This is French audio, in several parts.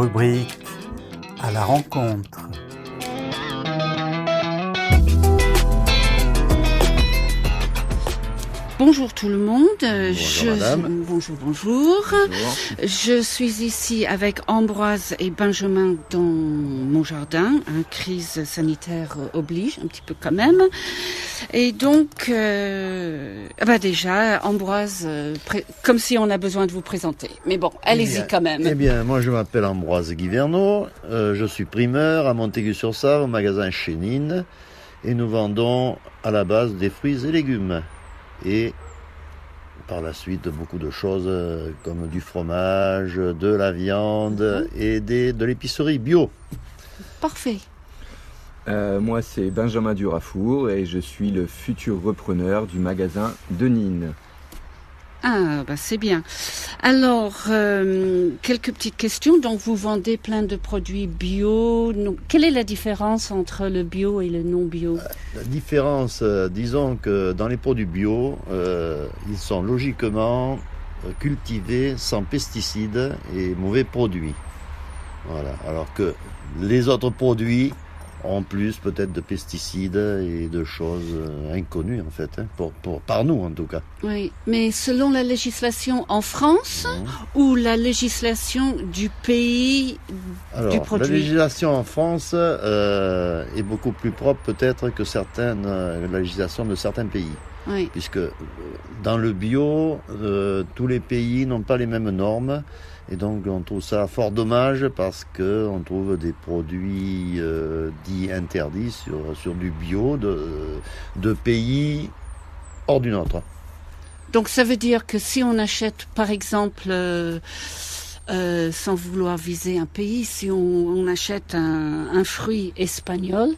rubrique à la rencontre. Bonjour tout le monde. Bonjour madame. Bonjour. Je suis ici avec Ambroise et Benjamin dans mon jardin. Crise sanitaire oblige, un petit peu quand même. Et donc, déjà, Ambroise, comme si on a besoin de vous présenter. Mais bon, allez-y quand même. Eh bien, moi je m'appelle Ambroise Guiverneau. Je suis primeur à Montaigu-sur-Save, au magasin Chénine. Et nous vendons à la base des fruits et légumes. Et par la suite beaucoup de choses comme du fromage, de la viande et de l'épicerie bio. Parfait. Moi c'est Benjamin Durafour et je suis le futur repreneur du magasin de Nîmes. Ah, c'est bien. Alors, quelques petites questions. Donc, vous vendez plein de produits bio. Quelle est la différence entre le bio et le non bio ? La différence, disons que dans les produits bio, ils sont logiquement cultivés sans pesticides et mauvais produits. Voilà. Alors que les autres produits ont plus peut-être de pesticides et de choses inconnues en fait, par nous en tout cas. Oui, mais selon la législation en France ou la législation du pays du produit ? La législation en France est beaucoup plus propre peut-être que la législation de certains pays. Oui. Puisque dans le bio, tous les pays n'ont pas les mêmes normes. Et donc on trouve ça fort dommage parce qu'on trouve des produits dits interdits sur du bio de pays hors du nôtre. Donc ça veut dire que si on achète par exemple, sans vouloir viser un pays, si on achète un fruit espagnol,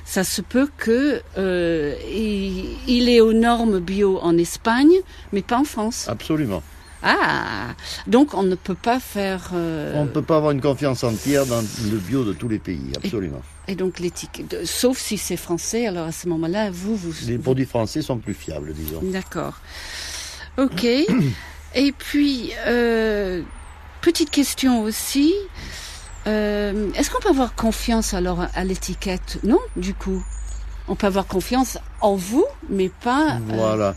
ça se peut que il est aux normes bio en Espagne, mais pas en France. Absolument. Ah, donc on ne peut pas faire... On ne peut pas avoir une confiance entière dans le bio de tous les pays, absolument. Et donc l'étiquette, sauf si c'est français, alors à ce moment-là, Les produits français sont plus fiables, disons. D'accord. Ok. Et puis, petite question aussi, est-ce qu'on peut avoir confiance alors à l'étiquette ? Non, du coup on peut avoir confiance en vous, mais pas... Voilà.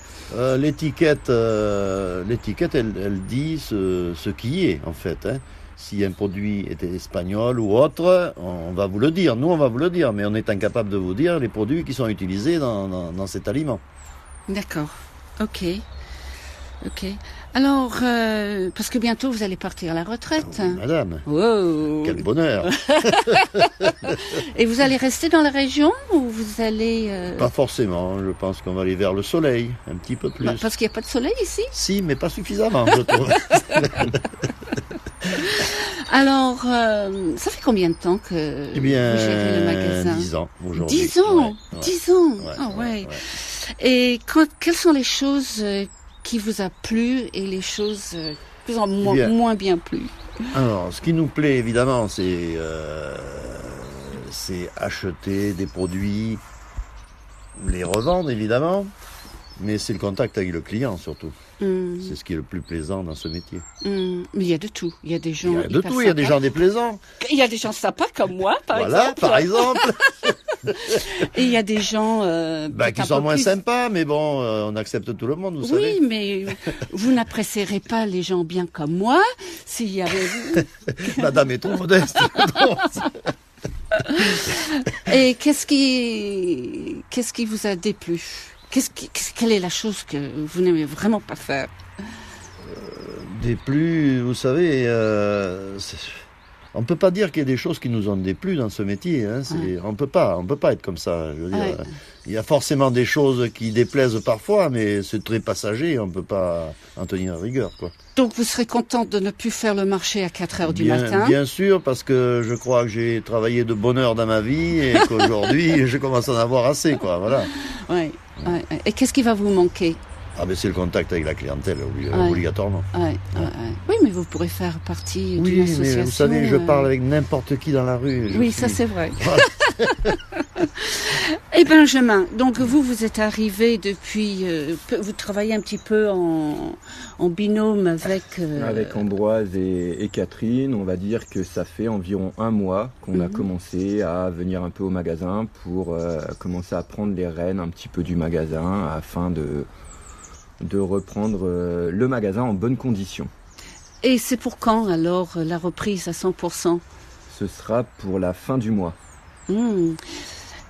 L'étiquette, elle dit ce qui est, en fait. Si un produit était espagnol ou autre, on va vous le dire. Nous, on va vous le dire, mais on est incapable de vous dire les produits qui sont utilisés dans cet aliment. D'accord. Ok. Alors, parce que bientôt vous allez partir à la retraite. Oui, madame. Wow. Quel bonheur. Et vous allez rester dans la région ou vous allez... Pas forcément, je pense qu'on va aller vers le soleil, un petit peu plus. Parce qu'il n'y a pas de soleil ici ? Si, mais pas suffisamment, je trouve. Alors, ça fait combien de temps que vous gérez le magasin ? 10 ans aujourd'hui. 10 ans Ouais. 10 ans Ouais, Ah ouais. ouais. Et quelles sont les choses qui vous a plu et les choses qui vous ont moins bien plu ? Alors, ce qui nous plaît évidemment, c'est acheter des produits, les revendre évidemment, mais c'est le contact avec le client surtout. C'est ce qui est le plus plaisant dans ce métier. Mais il y a de tout. Il y a des gens Il y a de tout, il y a des gens déplaisants. Il y a des gens sympas comme moi, par exemple. Voilà, par exemple. Et il y a des gens qui sont moins sympas, mais bon, on accepte tout le monde, vous savez. Oui, mais vous n'apprécierez pas les gens bien comme moi s'il y avait... Madame est trop modeste. Et qu'est-ce qui vous a déplu ? Quelle est la chose que vous n'aimez vraiment pas faire ? Déplu, vous savez, on ne peut pas dire qu'il y a des choses qui nous ont déplu dans ce métier. On ne peut pas être comme ça. Je veux dire, il y a forcément des choses qui déplaisent parfois, mais c'est très passager, on ne peut pas en tenir rigueur, quoi. Donc vous serez contente de ne plus faire le marché à 4h du matin ? Bien sûr, parce que je crois que j'ai travaillé de bonne heure dans ma vie et qu'aujourd'hui, je commence à en avoir assez, quoi, voilà. Ouais. Et qu'est-ce qui va vous manquer ? C'est le contact avec la clientèle, obligatoirement. Oui, mais vous pourrez faire partie d'une association. Oui, mais vous savez, je parle avec n'importe qui dans la rue. Oui, ça c'est vrai. Et Benjamin, donc vous êtes arrivé depuis, vous travaillez un petit peu en binôme avec... Avec Ambroise et Catherine, on va dire que ça fait environ 1 mois qu'on a commencé à venir un peu au magasin pour commencer à prendre les rênes un petit peu du magasin afin de reprendre le magasin en bonnes conditions. Et c'est pour quand alors la reprise à 100%? Ce sera pour la fin du mois.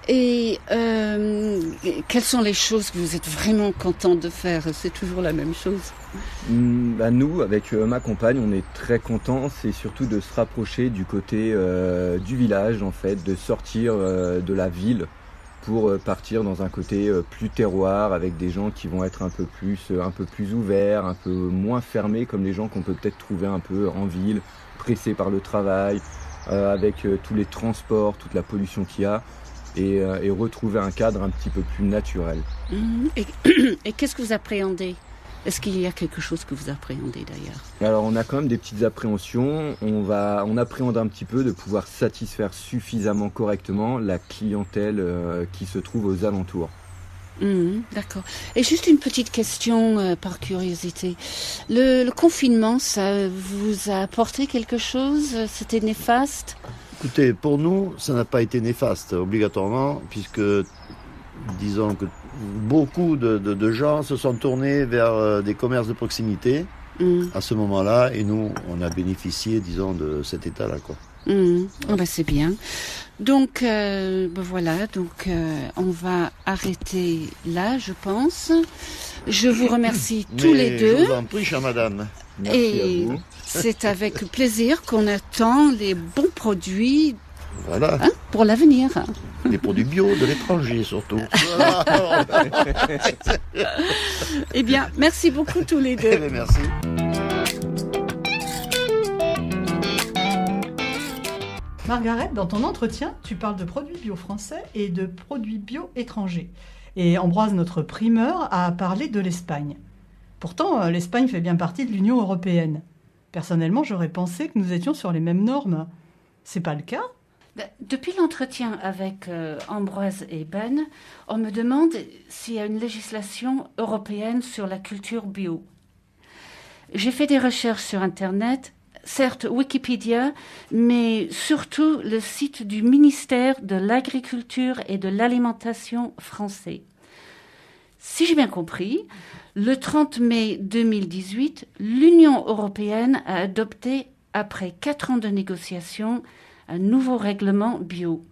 Et quelles sont les choses que vous êtes vraiment content de faire? C'est toujours la même chose. Nous, avec ma compagne, on est très contents. C'est surtout de se rapprocher du côté du village, en fait, de sortir de la ville pour partir dans un côté plus terroir, avec des gens qui vont être un peu plus ouverts, un peu moins fermés, comme les gens qu'on peut peut-être trouver un peu en ville, pressés par le travail, avec tous les transports, toute la pollution qu'il y a. Et retrouver un cadre un petit peu plus naturel. Et qu'est-ce que vous appréhendez? Est-ce qu'il y a quelque chose que vous appréhendez d'ailleurs? Alors on a quand même des petites appréhensions. On appréhende un petit peu de pouvoir satisfaire suffisamment correctement la clientèle qui se trouve aux alentours. D'accord. Et juste une petite question par curiosité. Le confinement, ça vous a apporté quelque chose? C'était néfaste? Écoutez, pour nous, ça n'a pas été néfaste, obligatoirement, puisque, disons que beaucoup de gens se sont tournés vers des commerces de proximité à ce moment-là, et nous, on a bénéficié, disons, de cet état-là, quoi. C'est bien. Donc, voilà, donc on va arrêter là, je pense. Je vous remercie tous les deux. Je vous en prie, chère madame. Merci à vous. C'est avec plaisir qu'on attend les bons produits voilà. Pour l'avenir. Les produits bio de l'étranger surtout. Eh bien, merci beaucoup tous les deux. Merci. Margaret, dans ton entretien, tu parles de produits bio français et de produits bio étrangers. Et Ambroise, notre primeur, a parlé de l'Espagne. Pourtant, l'Espagne fait bien partie de l'Union européenne. Personnellement, j'aurais pensé que nous étions sur les mêmes normes. C'est pas le cas? Depuis l'entretien avec Ambroise et Ben, on me demande s'il y a une législation européenne sur la culture bio. J'ai fait des recherches sur Internet, certes Wikipédia, mais surtout le site du ministère de l'Agriculture et de l'Alimentation français. Si j'ai bien compris, le 30 mai 2018, l'Union européenne a adopté, après 4 ans de négociations, un nouveau règlement bio.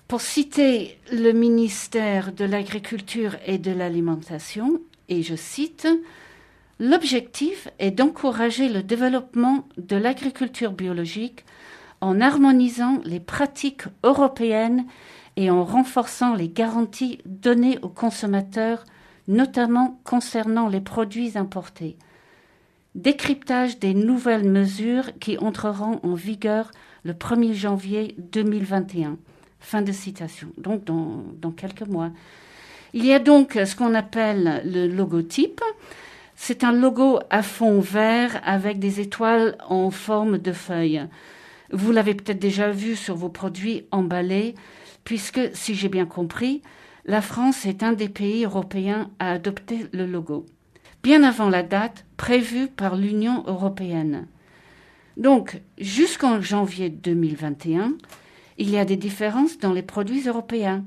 Pour citer le ministère de l'Agriculture et de l'Alimentation, et je cite, « L'objectif est d'encourager le développement de l'agriculture biologique en harmonisant les pratiques européennes et en renforçant les garanties données aux consommateurs, notamment concernant les produits importés. Décryptage des nouvelles mesures qui entreront en vigueur le 1er janvier 2021. » Fin de citation. Donc, dans quelques mois. Il y a donc ce qu'on appelle le logotype. C'est un logo à fond vert avec des étoiles en forme de feuilles. Vous l'avez peut-être déjà vu sur vos produits emballés, puisque, si j'ai bien compris, la France est un des pays européens à adopter le logo, bien avant la date prévue par l'Union européenne. Donc, jusqu'en janvier 2021, il y a des différences dans les produits européens.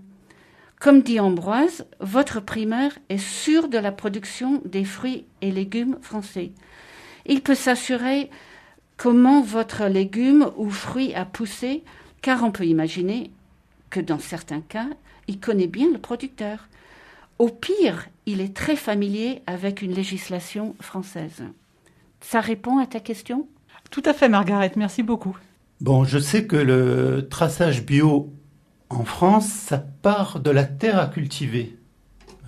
Comme dit Ambroise, votre primeur est sûr de la production des fruits et légumes français. Il peut s'assurer comment votre légume ou fruit a poussé, car on peut imaginer que dans certains cas, il connaît bien le producteur. Au pire, il est très familier avec une législation française. Ça répond à ta question ? Tout à fait, Margaret, merci beaucoup. Bon, je sais que le traçage bio en France, ça part de la terre à cultiver,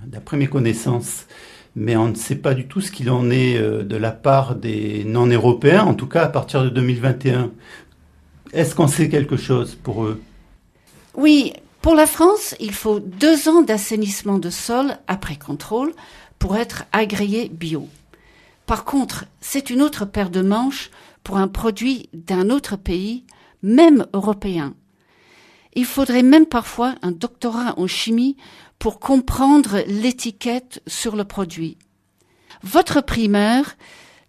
d'après mes connaissances. Mais on ne sait pas du tout ce qu'il en est de la part des non-européens, en tout cas à partir de 2021. Est-ce qu'on sait quelque chose pour eux ? Oui, pour la France, il faut 2 ans d'assainissement de sol après contrôle pour être agréé bio. Par contre, c'est une autre paire de manches pour un produit d'un autre pays, même européen. Il faudrait même parfois un doctorat en chimie pour comprendre l'étiquette sur le produit. Votre primeur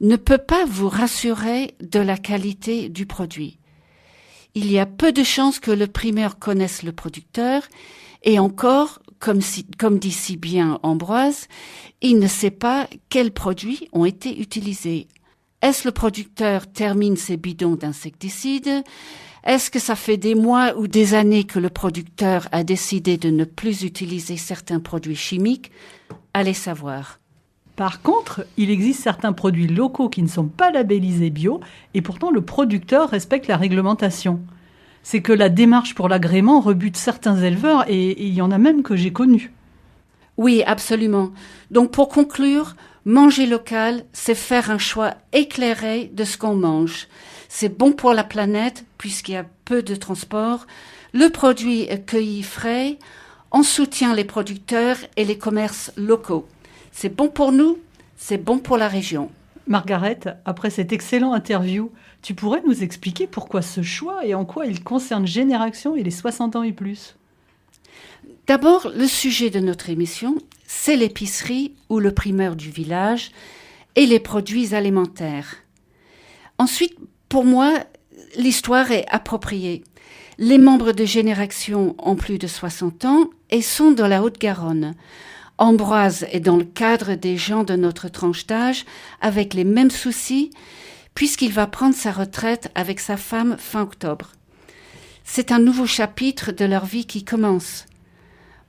ne peut pas vous rassurer de la qualité du produit. Il y a peu de chances que le primeur connaisse le producteur et encore, comme dit si bien Ambroise, il ne sait pas quels produits ont été utilisés. Est-ce le producteur termine ses bidons d'insecticides? Est-ce que ça fait des mois ou des années que le producteur a décidé de ne plus utiliser certains produits chimiques? Allez savoir. Par contre, il existe certains produits locaux qui ne sont pas labellisés bio et pourtant le producteur respecte la réglementation. C'est que la démarche pour l'agrément rebute certains éleveurs et il y en a même que j'ai connus. Oui, absolument. Donc pour conclure, manger local, c'est faire un choix éclairé de ce qu'on mange. C'est bon pour la planète puisqu'il y a peu de transport. Le produit est cueilli frais. On soutient les producteurs et les commerces locaux. C'est bon pour nous, c'est bon pour la région. Margaret, après cette excellente interview, tu pourrais nous expliquer pourquoi ce choix et en quoi il concerne Génération et les 60 ans et plus? D'abord, le sujet de notre émission, c'est l'épicerie ou le primeur du village et les produits alimentaires. Ensuite, pour moi, l'histoire est appropriée. Les membres de Génération ont plus de 60 ans et sont dans la Haute-Garonne. Ambroise est dans le cadre des gens de notre tranche d'âge avec les mêmes soucis puisqu'il va prendre sa retraite avec sa femme fin octobre. C'est un nouveau chapitre de leur vie qui commence.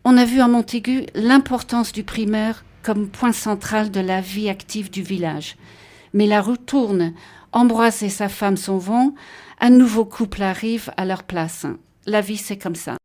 On a vu à Montaigu l'importance du primeur comme point central de la vie active du village. Mais la roue tourne, Ambroise et sa femme s'en vont, un nouveau couple arrive à leur place. La vie, c'est comme ça.